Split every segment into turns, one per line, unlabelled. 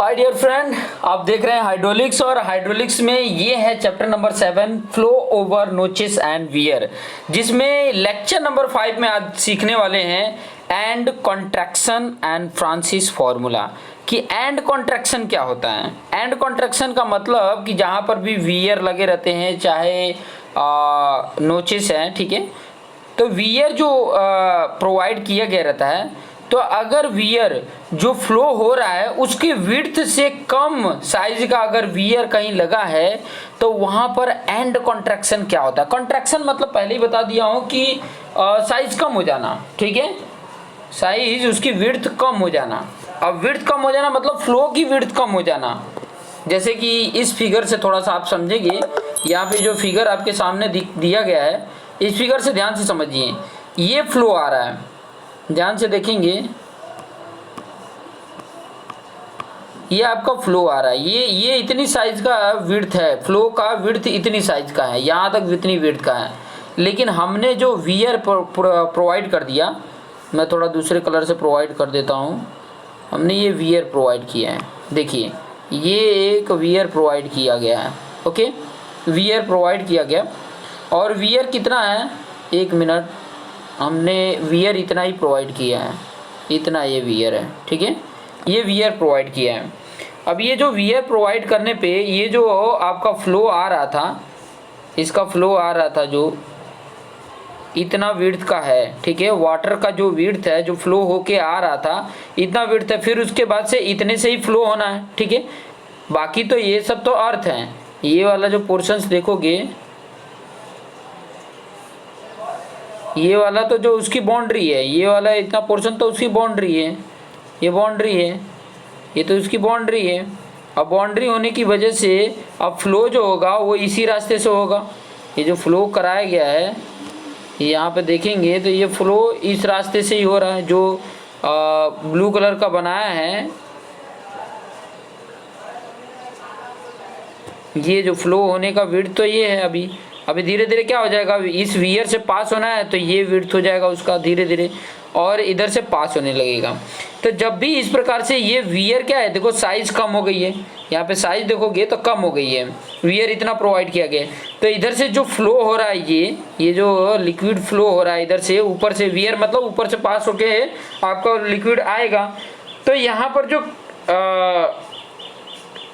Hi dear friend, आप देख रहे हैं हाइड्रोलिक्स और हाइड्रोलिक्स में ये है chapter number 7 flow over notches and wear, जिसमें लेक्चर नंबर 5 में आज सीखने वाले हैं and contraction and Francis formula कि एंड कॉन्ट्रैक्शन क्या होता है। एंड कॉन्ट्रैक्शन का मतलब कि जहाँ पर भी वियर लगे रहते हैं चाहे नोचेस हैं, ठीक है, तो वियर जो प्रोवाइड किया गया रहता है, तो अगर वियर जो फ्लो हो रहा है उसके विड्थ से कम साइज का अगर वियर कहीं लगा है तो वहाँ पर एंड कॉन्ट्रैक्शन क्या होता है। कॉन्ट्रैक्शन मतलब पहले ही बता दिया हूँ कि साइज कम हो जाना, ठीक है, साइज उसकी विड्थ कम हो जाना। अब विड्थ कम हो जाना मतलब फ्लो की विड्थ कम हो जाना। जैसे कि इस फिगर से थोड़ा सा आप समझेंगे, यहाँ पे जो फिगर आपके सामने दिया गया है, इस फिगर से ध्यान से समझिए। ये फ्लो आ रहा है, ध्यान से देखेंगे, ये आपका फ्लो आ रहा है, ये इतनी साइज का विड्थ है, फ्लो का विड्थ इतनी साइज का है, यहाँ तक इतनी विड्थ का है। लेकिन हमने जो वियर प्रोवाइड कर दिया, मैं थोड़ा दूसरे कलर से प्रोवाइड कर देता हूँ, हमने ये वियर प्रोवाइड किया है। देखिए ये एक वियर प्रोवाइड किया गया है, ओके, वियर प्रोवाइड किया गया। और वियर कितना है, एक मिनट, हमने वियर इतना ही प्रोवाइड किया है, इतना ये वियर है, ठीक है, ये वियर प्रोवाइड किया है। अब ये जो वियर प्रोवाइड करने पे ये जो आपका फ्लो आ रहा था, इसका फ्लो आ रहा था जो इतना विड्थ का है, ठीक है, वाटर का जो विड्थ है जो फ्लो होके आ रहा था इतना विड्थ है, फिर उसके बाद से इतने से ही फ्लो होना है, ठीक है। बाकी तो ये सब तो अर्थ है, ये वाला जो पोर्शंस देखोगे, ये वाला तो जो उसकी बाउंड्री है, ये वाला इतना पोर्शन तो उसकी बाउंड्री है, ये बाउंड्री है, ये तो उसकी बाउंड्री है। अब बाउंड्री होने की वजह से अब फ्लो जो होगा वो इसी रास्ते से होगा। ये जो फ्लो कराया गया है, यहाँ पे देखेंगे तो ये फ्लो इस रास्ते से ही हो रहा है, जो ब्लू कलर का बनाया है, ये जो फ्लो होने का विड्थ तो ये है। अभी धीरे धीरे क्या हो जाएगा, इस वियर से पास होना है तो ये विड्थ हो जाएगा उसका धीरे धीरे, और इधर से पास होने लगेगा। तो जब भी इस प्रकार से ये वियर क्या है, देखो साइज कम हो गई है, यहाँ पे साइज देखोगे तो कम हो गई है, वियर इतना प्रोवाइड किया गया है। तो इधर से जो फ्लो हो रहा है, ये जो लिक्विड फ्लो हो रहा है इधर से ऊपर से, वियर मतलब ऊपर से पास होके आपका लिक्विड आएगा। तो यहाँ पर जो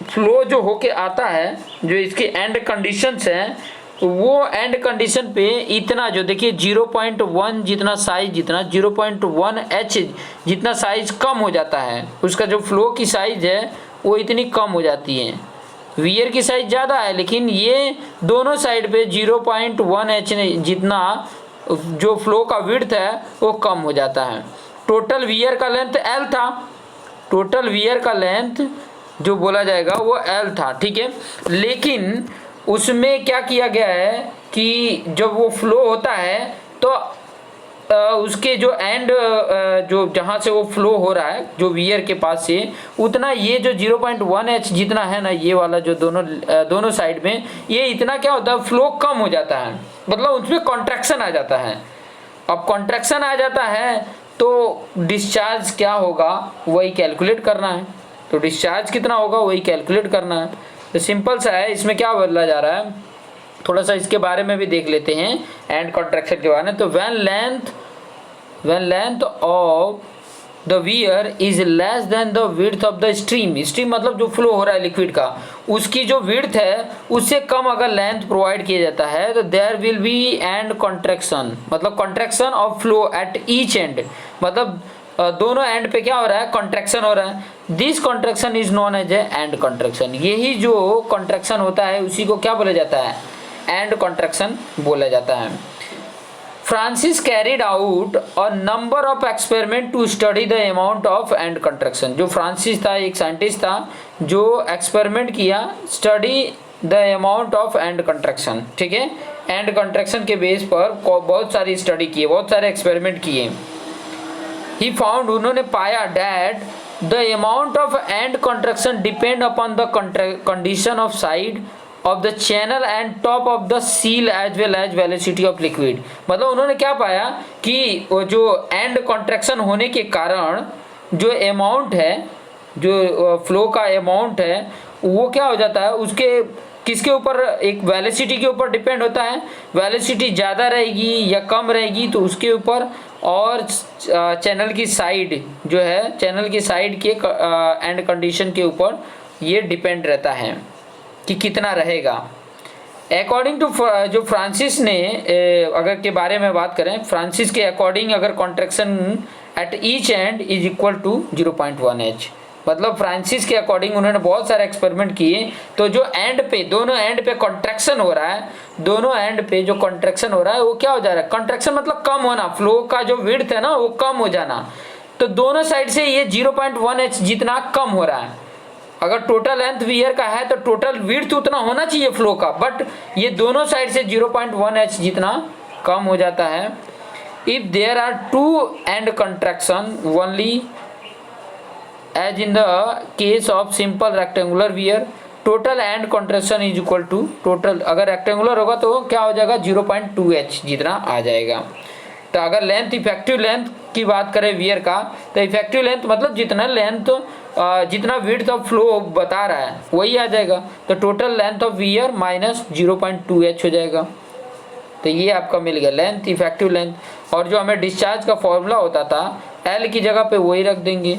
फ्लो जो होके आता है, जो इसके एंड कंडीशंस हैं, वो एंड कंडीशन पे इतना जो देखिए 0.1 जितना साइज, जितना 0.1 H जितना साइज कम हो जाता है, उसका जो फ्लो की साइज है वो इतनी कम हो जाती है। वियर की साइज ज़्यादा है लेकिन ये दोनों साइड पे 0.1 H जितना जो फ्लो का विड्थ है वो कम हो जाता है। टोटल वियर का लेंथ L था, टोटल वियर का लेंथ जो बोला जाएगा वो L था, ठीक है। लेकिन उसमें क्या किया गया है कि जब वो फ्लो होता है तो उसके जो एंड जो जहाँ से वो फ्लो हो रहा है जो वियर के पास से, उतना ये जो 0.1 H जितना है ना, ये वाला जो दोनों साइड में, ये इतना क्या होता है, फ्लो कम हो जाता है, मतलब उसमें कॉन्ट्रैक्शन आ जाता है। अब कॉन्ट्रैक्शन आ जाता है तो डिस्चार्ज क्या होगा वही कैलकुलेट करना है, तो डिस्चार्ज कितना होगा वही कैलकुलेट करना है। तो सिंपल सा है, इसमें क्या बदला जा रहा है, थोड़ा सा इसके बारे में भी देख लेते हैं एंड कॉन्ट्रैक्शन के बारे में। तो when length of the wear is less than the width of the stream, stream मतलब जो फ्लो हो रहा है लिक्विड का, उसकी जो विड्थ है उससे कम अगर लेंथ प्रोवाइड किया जाता है तो there will be end contraction, मतलब contraction of flow at each end, मतलब दोनों एंड पे क्या हो रहा है, कॉन्ट्रैक्शन हो रहा है। This contraction is known as a end contraction, यही जो कॉन्ट्रैक्शन होता है उसी को क्या बोला जाता है, एंड कॉन्ट्रैक्शन बोला जाता है। Francis carried out a number of experiment to study the amount of end contraction. जो फ्रांसिस था एक साइंटिस्ट था जो एक्सपेरिमेंट किया, study the amount of end contraction, ठीक है, एंड कॉन्ट्रैक्शन के बेस पर बहुत सारी स्टडी किए, बहुत सारे एक्सपेरिमेंट किए। ही फाउंड, उन्होंने पाया that the amount of end contraction depend upon the condition of side of the channel and top of the sill as well as velocity of liquid. मतलब उन्होंने क्या पाया कि वो जो एंड कॉन्ट्रैक्शन होने के कारण जो अमाउंट है जो फ्लो का अमाउंट है वो क्या हो जाता है, उसके किसके ऊपर, एक वेलोसिटी के ऊपर डिपेंड होता है। वेलोसिटी ज़्यादा रहेगी या कम रहेगी तो उसके ऊपर, और चैनल की साइड जो है, चैनल की साइड के एंड कंडीशन के ऊपर ये डिपेंड रहता है कि कितना रहेगा। अकॉर्डिंग टू जो फ्रांसिस ने अगर के बारे में बात करें, फ्रांसिस के अकॉर्डिंग अगर contraction at each end is equal to 0.1 H, मतलब फ्रांसिस के अकॉर्डिंग उन्होंने बहुत सारे एक्सपेरिमेंट किए, तो जो एंड पे, दोनों एंड पे कॉन्ट्रैक्शन हो रहा है, दोनों एंड पे जो कॉन्ट्रैक्शन हो रहा है वो क्या हो जा रहा है, कॉन्ट्रैक्शन मतलब कम होना, फ्लो का जो विड्थ है ना वो कम हो जाना। तो दोनों साइड से ये 0.1 एच जितना कम हो रहा है। अगर टोटल लेंथ वीयर का है तो टोटल विड्थ उतना होना चाहिए फ्लो का, बट ये दोनों साइड से 0.1 एच जितना कम हो जाता है। If there are two end contraction only as in the case of simple rectangular weir, total end contraction is equal to total, अगर रेक्टेंगुलर होगा तो क्या हो जाएगा 0.2 एच जितना आ जाएगा। तो अगर लेंथ, इफेक्टिव लेंथ की बात करें वियर का, तो इफेक्टिव लेंथ मतलब जितना लेंथ, जितना विड्थ ऑफ फ्लो बता रहा है वही आ जाएगा। तो total length of wear minus 0.2 H हो जाएगा। तो ये आपका मिल गया लेंथ, इफेक्टिव लेंथ। और जो हमें डिस्चार्ज का फॉर्मूला होता था एल की जगह पे वही रख देंगे।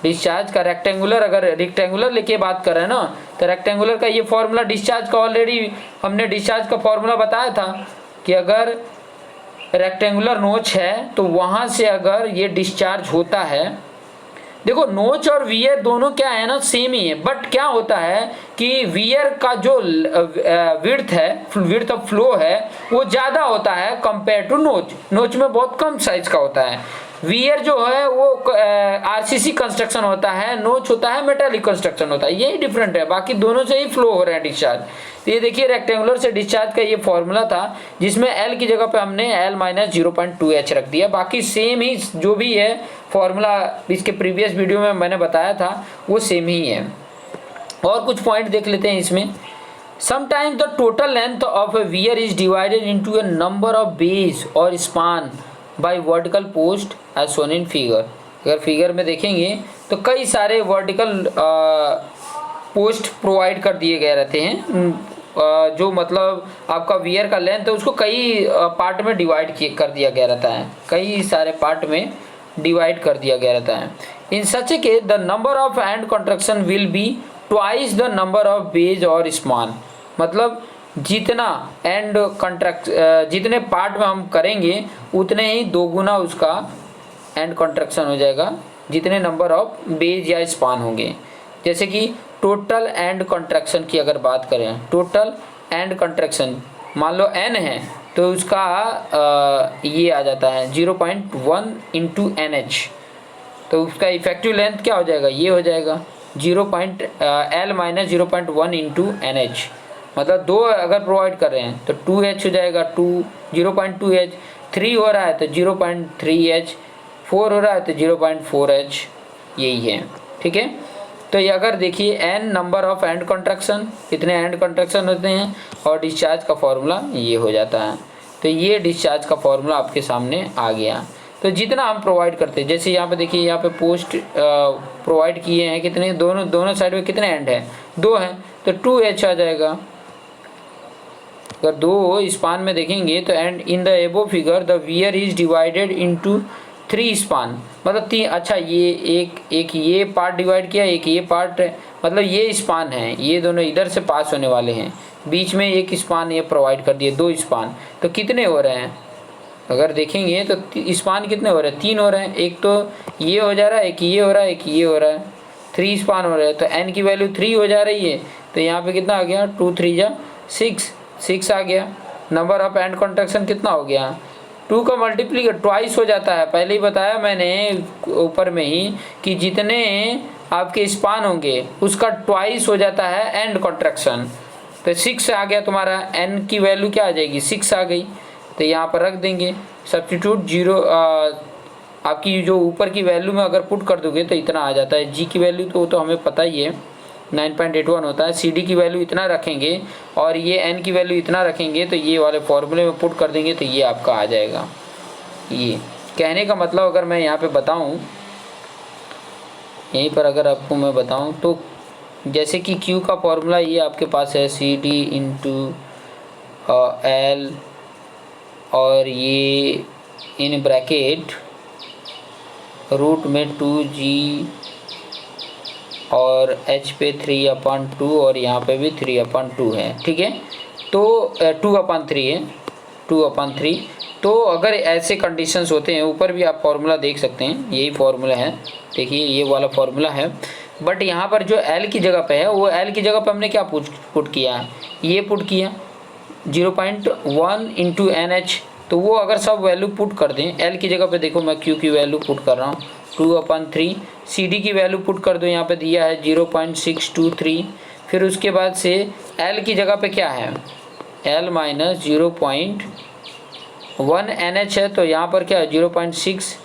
डिस्चार्ज का रेक्टेंगुलर, अगर रेक्टेंगुलर लेके बात कर रहे हैं ना, तो रेक्टेंगुलर का ये फॉर्मूला डिस्चार्ज का ऑलरेडी हमने डिस्चार्ज का फॉर्मूला बताया था कि अगर रेक्टेंगुलर नोच है तो वहाँ से अगर ये डिस्चार्ज होता है, देखो नोच और वियर दोनों क्या है ना, सेम ही है, बट क्या होता है कि वियर का जो विड्थ है, विड्थ ऑफ फ्लो है वो ज़्यादा होता है कंपेयर टू नोच। नोच में बहुत कम साइज का होता है। वियर जो है वो आरसीसी कंस्ट्रक्शन होता है, नोच होता है मेटालिक कंस्ट्रक्शन होता है, यही डिफरेंट है, बाकी दोनों से ही फ्लो हो रहा है डिस्चार्ज। तो ये देखिए रेक्टेंगुलर से डिस्चार्ज का ये फॉर्मूला था जिसमें एल की जगह पे हमने एल माइनस 0.2 एच रख दिया। बाकी सेम ही जो भी है फॉर्मूला इसके प्रीवियस वीडियो में मैंने बताया था वो सेम ही है। और कुछ पॉइंट देख लेते हैं इसमें। Sometimes the total length of a weir is divided into a number of bays और span by vertical post as shown in figure. अगर फिगर में देखेंगे तो कई सारे वर्टिकल पोस्ट प्रोवाइड कर दिए गए रहते हैं, जो मतलब आपका वियर का लेंथ है उसको कई पार्ट में डिवाइड कर दिया गया रहता है, कई सारे पार्ट में डिवाइड कर दिया गया रहता है। In such a case the number of end contraction will be twice the number of bays और स्पान, मतलब जितना एंड कॉन्ट्रैक्ट, जितने पार्ट में हम करेंगे उतने ही दोगुना उसका एंड कॉन्ट्रैक्शन हो जाएगा, जितने नंबर ऑफ बेज या स्पान होंगे। जैसे कि टोटल एंड कॉन्ट्रैक्शन की अगर बात करें, टोटल एंड कॉन्ट्रैक्शन मान लो n है तो उसका ये आ जाता है 0.1 इंटू NH, तो उसका इफेक्टिव लेंथ क्या हो जाएगा, ये हो जाएगा L माइनस 0.1 इंटू NH, मतलब 2 अगर प्रोवाइड कर रहे हैं तो 2H हो जाएगा, 0.2H, 3 हो रहा है तो 0.3H, 4 हो रहा है तो 0.4H, यही है। ठीक है, तो ये अगर देखिए n number of end contraction, इतने एंड कॉन्ट्रैक्शन होते हैं और डिस्चार्ज का फॉर्मूला ये हो जाता है। तो ये डिस्चार्ज का फॉर्मूला आपके सामने आ गया। तो जितना हम प्रोवाइड करते हैं, जैसे यहाँ पे देखिए, यहाँ पे पोस्ट प्रोवाइड किए हैं कितने, दोनों साइड में कितने एंड है, 2 हैं, तो 2H आ जाएगा। अगर 2 स्पान में देखेंगे तो एंड इन द एबो figure the wear is divided into 3 span, मतलब 3, अच्छा ये एक ये पार्ट डिवाइड किया, एक ये पार्ट, मतलब ये स्पान है, ये दोनों इधर से पास होने वाले हैं, बीच में एक स्पान ये प्रोवाइड कर दिए, 2 स्पान, तो कितने हो रहे हैं अगर देखेंगे तो स्पान कितने हो रहे हैं, 3 हो रहे हैं, एक तो ये हो जा रहा है, एक ये हो रहा है, एक ये हो रहा है, 3 स्पान हो रहे हैं, तो n की वैल्यू 3 हो जा रही है, तो यहाँ पे कितना आ गया, 2 3 जा 6 आ गया। नंबर ऑफ एंड कॉन्ट्रैक्शन कितना हो गया, 2 का मल्टीप्लीकेट ट्वाइस हो जाता है। पहले ही बताया मैंने ऊपर में ही कि जितने आपके स्पान होंगे उसका ट्वाइस हो जाता है एंड कॉन्ट्रैक्शन। तो 6 आ गया तुम्हारा, n की वैल्यू क्या आ जाएगी, 6 आ गई, तो यहाँ पर रख देंगे सब्स्टिट्यूट 0, आपकी जो ऊपर की वैल्यू में अगर पुट कर दोगे तो इतना आ जाता है। g की वैल्यू तो हमें पता ही है 9.81 होता है, CD की वैल्यू इतना रखेंगे और ये n की वैल्यू इतना रखेंगे, तो ये वाले फॉर्मूले में पुट कर देंगे तो ये आपका आ जाएगा। ये कहने का मतलब अगर मैं यहाँ पे बताऊँ यहीं पर अगर आपको मैं बताऊं तो जैसे कि Q का फॉर्मूला ये आपके पास है सी डी इंटू एल, और ये इन ब्रैकेट रूट में 2G और H पे 3/2 और यहाँ पे भी 3/2 है, ठीक है। तो 2/3 है, 2/3। तो अगर ऐसे कंडीशंस होते हैं, ऊपर भी आप फॉर्मूला देख सकते हैं, यही फॉर्मूला है, देखिए ये वाला फॉर्मूला है। बट यहाँ पर जो L की जगह पे है, वो L की जगह पे हमने क्या पुट किया है, ये पुट किया 0.1 इंटू NH। तो वो अगर सब वैल्यू पुट कर दें, L की जगह पे देखो मैं Q की वैल्यू पुट कर रहा हूँ 2/3, CD की वैल्यू पुट कर दो, यहाँ पे दिया है 0.623। फिर उसके बाद से L की जगह पे क्या है, L माइनस 0.1 NH है, तो यहाँ पर क्या है 0.6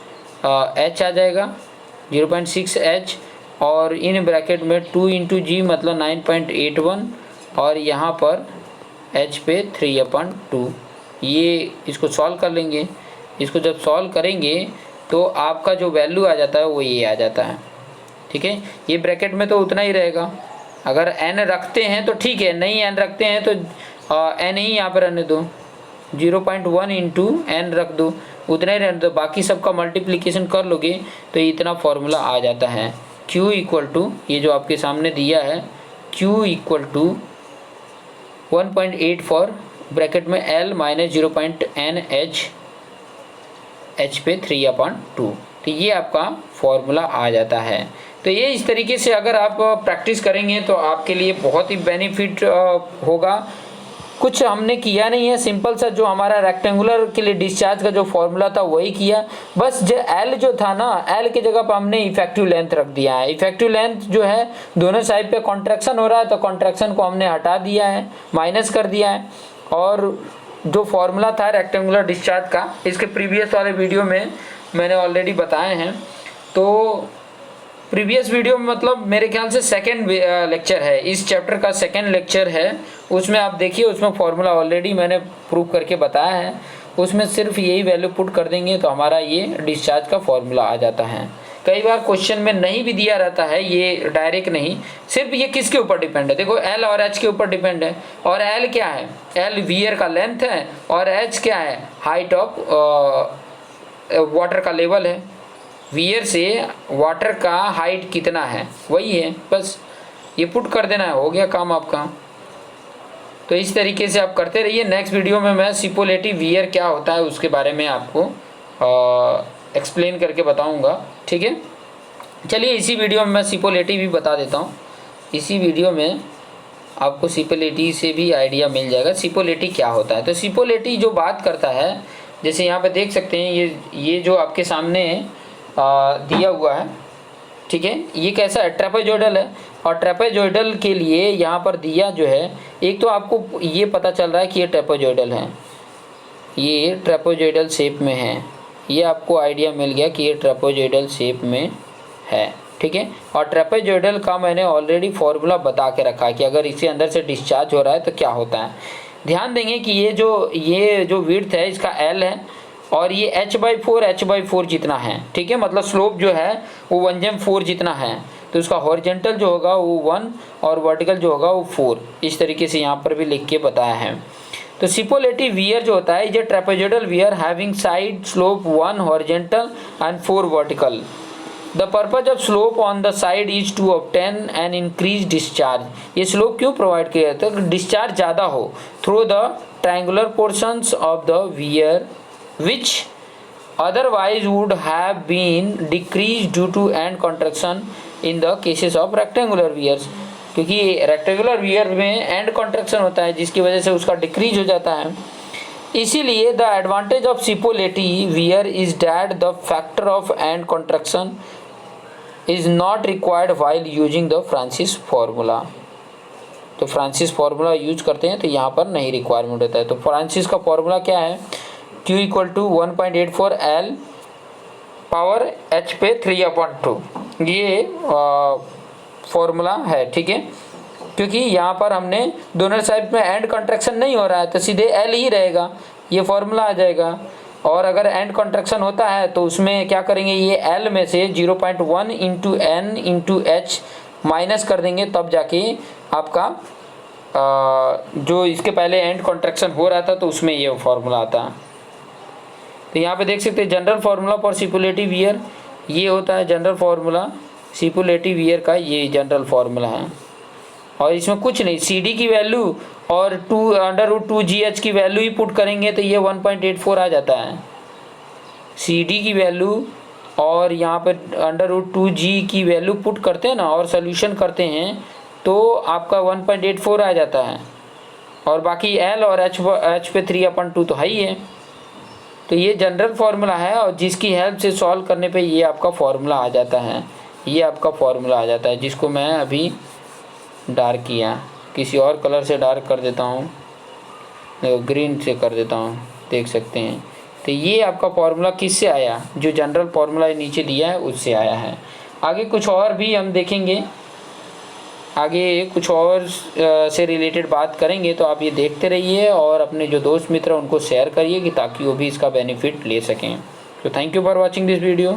H आ जाएगा, 0.6 H, और इन ब्रैकेट में 2 इंटू G मतलब 9.81, और यहाँ पर H पे 3/2। ये इसको सॉल्व कर लेंगे, इसको जब सॉल्व करेंगे तो आपका जो वैल्यू आ जाता है वो ये आ जाता है, ठीक है। ये ब्रैकेट में तो उतना ही रहेगा, अगर n रखते हैं तो ठीक है, नहीं n रखते हैं तो n ही यहाँ पर रहने दो, 0.1 इंटू n रख दो, उतना ही रहने दो। बाकी सबका मल्टीप्लिकेशन कर लोगे तो इतना फॉर्मूला आ जाता है, Q इक्वल टू, ये जो आपके सामने दिया है, Q इक्वल टू 1.84 ब्रैकेट में L माइनस 0.NH H पे 3/2। तो ये आपका फॉर्मूला आ जाता है। तो ये इस तरीके से अगर आप प्रैक्टिस करेंगे तो आपके लिए बहुत ही बेनिफिट होगा। कुछ हमने किया नहीं है, सिंपल सा जो हमारा रेक्टेंगुलर के लिए डिस्चार्ज का जो फॉर्मूला था वही किया, बस जो L जो था ना, L की जगह पर हमने इफेक्टिव लेंथ रख दिया है। इफेक्टिव लेंथ जो है दोनों साइड पे कॉन्ट्रैक्शन हो रहा है, तो कॉन्ट्रैक्शन को हमने हटा दिया है, माइनस कर दिया है। और जो फॉर्मूला था रेक्टेंगुलर डिस्चार्ज का, इसके प्रीवियस वाले वीडियो में मैंने ऑलरेडी बताए हैं। तो प्रीवियस वीडियो में मतलब मेरे ख्याल से सेकंड लेक्चर है, इस चैप्टर का सेकंड लेक्चर है, उसमें आप देखिए, उसमें फॉर्मूला ऑलरेडी मैंने प्रूव करके बताया है। उसमें सिर्फ यही वैल्यू पुट कर देंगे तो हमारा ये डिस्चार्ज का फॉर्मूला आ जाता है। कई बार क्वेश्चन में नहीं भी दिया रहता है, ये डायरेक्ट नहीं, सिर्फ ये किसके ऊपर डिपेंड है, देखो L और H के ऊपर डिपेंड है। और L क्या है, L वियर का लेंथ है, और H क्या है, हाइट ऑफ वाटर का लेवल है। वियर से वाटर का हाइट कितना है वही है, बस ये पुट कर देना है, हो गया काम आपका। तो इस तरीके से आप करते रहिए। नेक्स्ट वीडियो में मैं सिपोलेटिव वियर क्या होता है उसके बारे में आपको एक्सप्लेन करके बताऊंगा, ठीक है। चलिए इसी वीडियो में मैं सिपोलेटिव भी बता देता हूँ। इसी वीडियो में आपको सिपोलेटिव से भी आइडिया मिल जाएगा सिपोलेटिव क्या होता है। तो सिपोलेटिव जो बात करता है, जैसे यहाँ पे देख सकते हैं, ये जो आपके सामने दिया हुआ है, ठीक है, ये कैसा है, ट्रेपेजोइडल है। और ट्रेपेजोइडल के लिए यहाँ पर दिया जो है, एक तो आपको ये पता चल रहा है कि ये ट्रेपेजोइडल है, ये ट्रेपेजोइडल शेप में है, ये आपको आइडिया मिल गया कि ये ट्रेपेजोइडल शेप में है, ठीक है। और ट्रेपेजोइडल का मैंने ऑलरेडी फॉर्मूला बता के रखा है कि अगर इसके अंदर से डिस्चार्ज हो रहा है तो क्या होता है। ध्यान देंगे कि ये जो विड्थ है इसका L है, और ये h/4 जितना है, ठीक है, मतलब स्लोप जो है वो 1/4 जितना है। तो उसका हॉरिजॉन्टल जो होगा वो 1 और वर्टिकल जो होगा वो 4, इस तरीके से यहाँ पर भी लिख के बताया है। तो सिपोलेटिव वियर जो होता है, ये trapezoidal weir having side slope 1 horizontal and 4 vertical. The purpose of slope on the side is to obtain an increase discharge. ये स्लोप क्यों प्रोवाइड किया जाता है, डिस्चार्ज ज़्यादा हो through the triangular portions of the weir which otherwise would have been decreased due to end contraction in the cases of rectangular wears। क्योंकि rectangular wear में and contraction होता है जिसकी वजह से उसका डिक्रीज हो जाता है। इसीलिए the advantage of Cipolletti weir is that the factor of end contraction is not required while using the Francis formula. तो फ्रांसिस फार्मूला यूज करते हैं तो यहाँ पर नहीं रिक्वायरमेंट होता है। तो फ्रांसिस का फार्मूला क्या है, Q equal to 1.84 L power H पे 3/2, ये फॉर्मूला है, ठीक है। क्योंकि यहाँ पर हमने दोनों साइड में एंड कॉन्ट्रैक्शन नहीं हो रहा है तो सीधे L ही रहेगा, ये फॉर्मूला आ जाएगा। और अगर एंड कॉन्ट्रैक्शन होता है तो उसमें क्या करेंगे, ये L में से 0.1 into N into H minus कर देंगे, तब जाके आपका जो इसके पहले एंड कॉन्ट्रैक्शन हो रहा था तो उसमें ये फॉर्मूला आता है। तो यहाँ पे देख सकते हैं जनरल फार्मूला फॉर सिपुलेटिव ईयर, ये होता है जनरल फार्मूला सिपुलेटिव ईयर का, ये जनरल फार्मूला है। और इसमें कुछ नहीं, CD की वैल्यू और √2GH की वैल्यू ही पुट करेंगे तो ये 1.84 आ जाता है। CD की वैल्यू और यहाँ पे √2G की वैल्यू पुट करते हैं ना और सोल्यूशन करते हैं तो आपका 1.84 आ जाता है। और बाकी L और H पे 3/2 तो है ही है। तो ये जनरल फार्मूला है और जिसकी हेल्प से सॉल्व करने पे ये आपका फार्मूला आ जाता है, ये आपका फार्मूला आ जाता है, जिसको मैं अभी डार्क किया, किसी और कलर से डार्क कर देता हूँ, ग्रीन से कर देता हूँ, देख सकते हैं। तो ये आपका फार्मूला किससे आया, जो जनरल फार्मूला नीचे दिया है उससे आया है। आगे कुछ और भी हम देखेंगे, आगे कुछ और से रिलेटेड बात करेंगे, तो आप ये देखते रहिए और अपने जो दोस्त मित्र हैं उनको शेयर करिए कि ताकि वो भी इसका बेनिफिट ले सकें। तो thank you for watching this video.